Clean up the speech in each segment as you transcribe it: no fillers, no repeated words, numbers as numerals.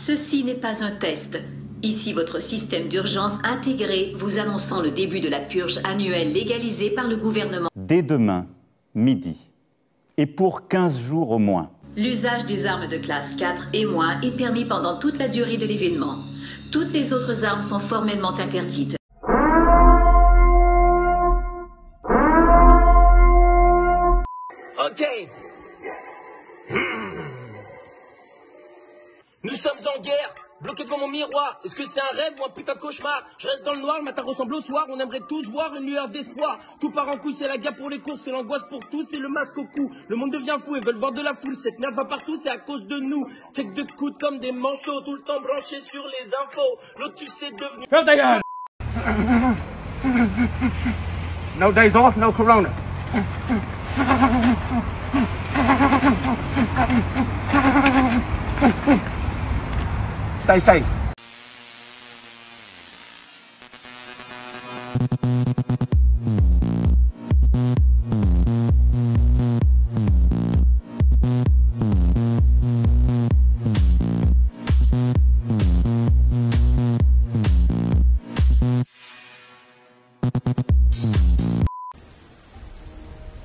Ceci n'est pas un test. Ici votre système d'urgence intégré vous annonçant le début de la purge annuelle légalisée par le gouvernement. Dès demain, midi, et pour 15 jours au moins. L'usage des armes de classe 4 et moins est permis pendant toute la durée de l'événement. Toutes les autres armes sont formellement interdites. Ok. Nous sommes en guerre, bloqués devant mon miroir. Est-ce que c'est un rêve ou un putain de cauchemar? Je reste dans le noir, le matin ressemble au soir. On aimerait tous voir une lueur d'espoir. Tout part en couille, c'est la guerre pour les courses, c'est l'angoisse pour tous, c'est le masque au cou. Le monde devient fou, ils veulent voir de la foule. Cette merde va partout, c'est à cause de nous. Check de coude comme des manchots, tout le temps branchés sur les infos. Lotus c'est devenu... Ferme ta gueule! No days off, no corona. Stay safe.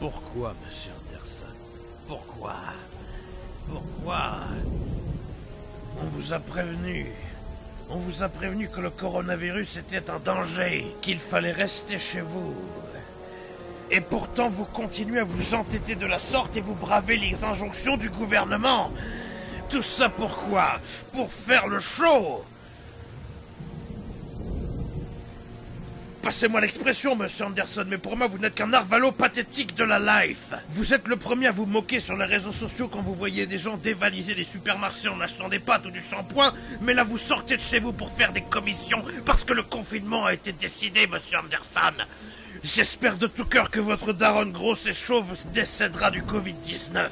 Pourquoi, monsieur Anderson? Pourquoi? Pourquoi? On vous a prévenu. On vous a prévenu que le coronavirus était un danger, qu'il fallait rester chez vous. Et pourtant, vous continuez à vous entêter de la sorte et vous bravez les injonctions du gouvernement. Tout ça pourquoi? Pour faire le show. Passez-moi l'expression, monsieur Anderson, mais pour moi, vous n'êtes qu'un narvalo pathétique de la life. Vous êtes le premier à vous moquer sur les réseaux sociaux quand vous voyez des gens dévaliser les supermarchés en achetant des pâtes ou du shampoing, mais là, vous sortez de chez vous pour faire des commissions parce que le confinement a été décidé, monsieur Anderson. J'espère de tout cœur que votre daronne grosse et chauve décédera du Covid-19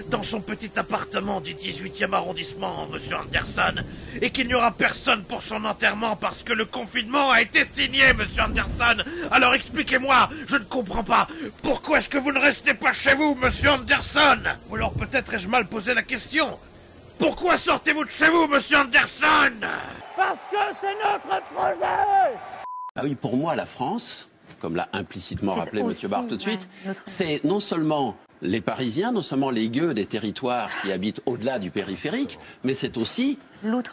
dans son petit appartement du 18e arrondissement, monsieur Anderson, et qu'il n'y aura personne pour son enterrement parce que le confinement a été signé, monsieur Anderson. Alors expliquez-moi, je ne comprends pas. Pourquoi est-ce que vous ne restez pas chez vous, monsieur Anderson? Ou alors peut-être ai-je mal posé la question. Pourquoi sortez-vous de chez vous, monsieur Anderson? Parce que c'est notre projet! Ah oui, pour moi, la France, comme l'a implicitement rappelé M. Barre tout de suite, c'est non seulement les Parisiens, non seulement les gueux des territoires qui habitent au-delà du périphérique, mais c'est aussi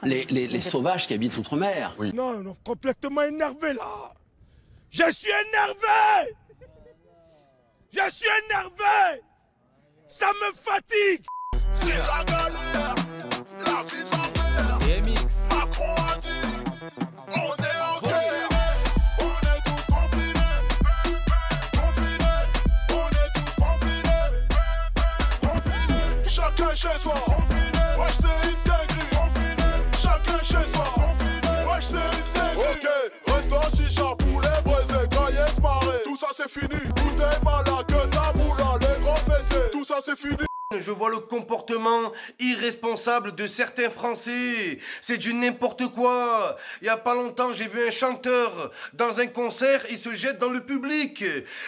les sauvages qui habitent outre-mer. Oui. Non, non, complètement énervé là. Je suis énervé. Je suis énervé. Ça me fatigue. C'est la galère, la vie de ma mère. DMX. Macron a dit, on est en guerre. On est tous confinés. Confinés. On est tous confinés. Confinés. Chacun chez soi. Confiné. Wesh, c'est une dinguerie. Confiné. Chacun chez soi. Confiné. Wesh, c'est une dinguerie. Ok, reste en chicha, poulet braisé, caillesse marée. Tout ça c'est fini. Tout est malade, que ta moula, les gros fessés. Tout ça c'est fini. Je vois le comportement irresponsable de certains Français. C'est du n'importe quoi. Il y a pas longtemps, j'ai vu un chanteur dans un concert, il se jette dans le public.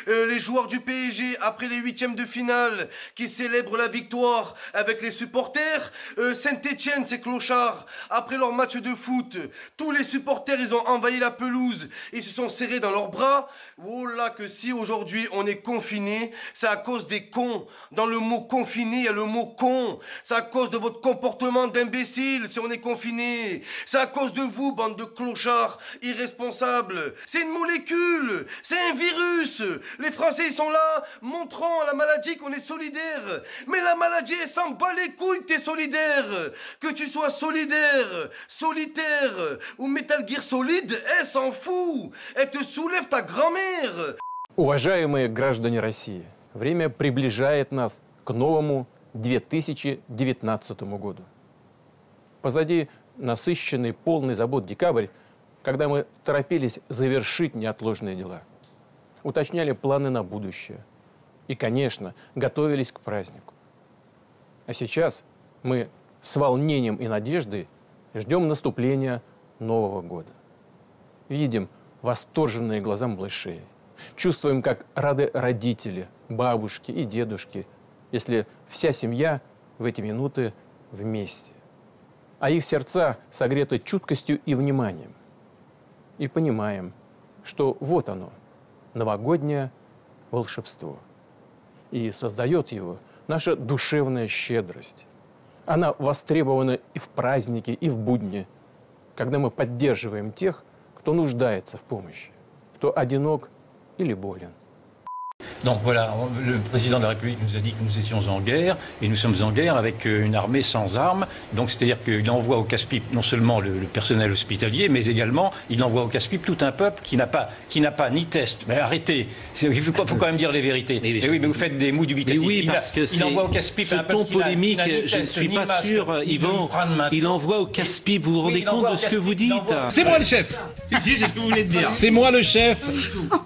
Les joueurs du PSG, après les huitièmes de finale, qui célèbrent la victoire avec les supporters. Saint-Etienne, ces clochards, après leur match de foot, tous les supporters, ils ont envahi la pelouse. Ils se sont serrés dans leurs bras. Oh là, que si aujourd'hui on est confiné, c'est à cause des cons. Dans le mot confiné, il y a le mot con. C'est à cause de votre comportement d'imbécile si on est confiné. C'est à cause de vous, bande de clochards irresponsables. C'est une molécule, c'est un virus. Les Français, ils sont là, montrant à la maladie qu'on est solidaire. Mais la maladie, elle s'en bat les couilles que t'es solidaire. Que tu sois solidaire, solitaire ou Metal Gear Solid, elle s'en fout. Elle te soulève ta grand-mère. Уважаемые граждане России, время приближает нас к новому 2019 году. Позади насыщенный, полный забот декабрь, когда мы торопились завершить неотложные дела, уточняли планы на будущее и, конечно, готовились к празднику. А сейчас мы с волнением и надеждой ждем наступления Нового года. Видим восторженные глаза малышей. Чувствуем, как рады родители, бабушки и дедушки, если вся семья в эти минуты вместе. а их сердца согреты чуткостью и вниманием. И понимаем, что вот оно, новогоднее волшебство. И создает его наша душевная щедрость. Она востребована и в праздники, и в будни, когда мы поддерживаем тех, кто нуждается в помощи, кто одинок или болен. Donc voilà, le président de la République nous a dit que nous étions en guerre, et nous sommes en guerre avec une armée sans armes. Donc c'est-à-dire qu'il envoie au casse-pipe non seulement le personnel hospitalier, mais également il envoie au casse-pipe tout un peuple qui n'a pas ni test. Mais arrêtez, il faut quand même dire les vérités. Mais oui, mais vous faites des mous dubitatifs. Oui, parce que il envoie au casse-pipe ce un ton peuple qui polémique, n'a ni je ne test, suis ni pas masque, sûr, ni Yvan. Il envoie au casse-pipe. Vous vous rendez compte de ce que vous dites? C'est moi le chef. Si, c'est ce que vous venez de dire. C'est moi le chef.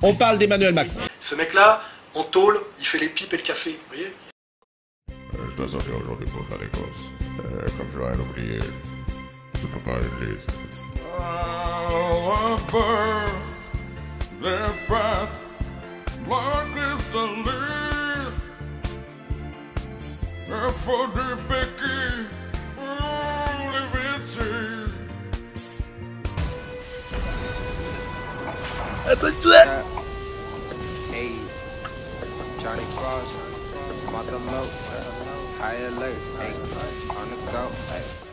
On parle d'Emmanuel Macron. Ce mec-là, en tôle, il fait les pipes et le café, vous voyez? Je dois sortir aujourd'hui pour faire des courses. Comme je l'aurais oublié, je peux pas aller. Abonne-toi! Hey, Johnny Cross, Mother Low, High Alert, hey, on the go, hey.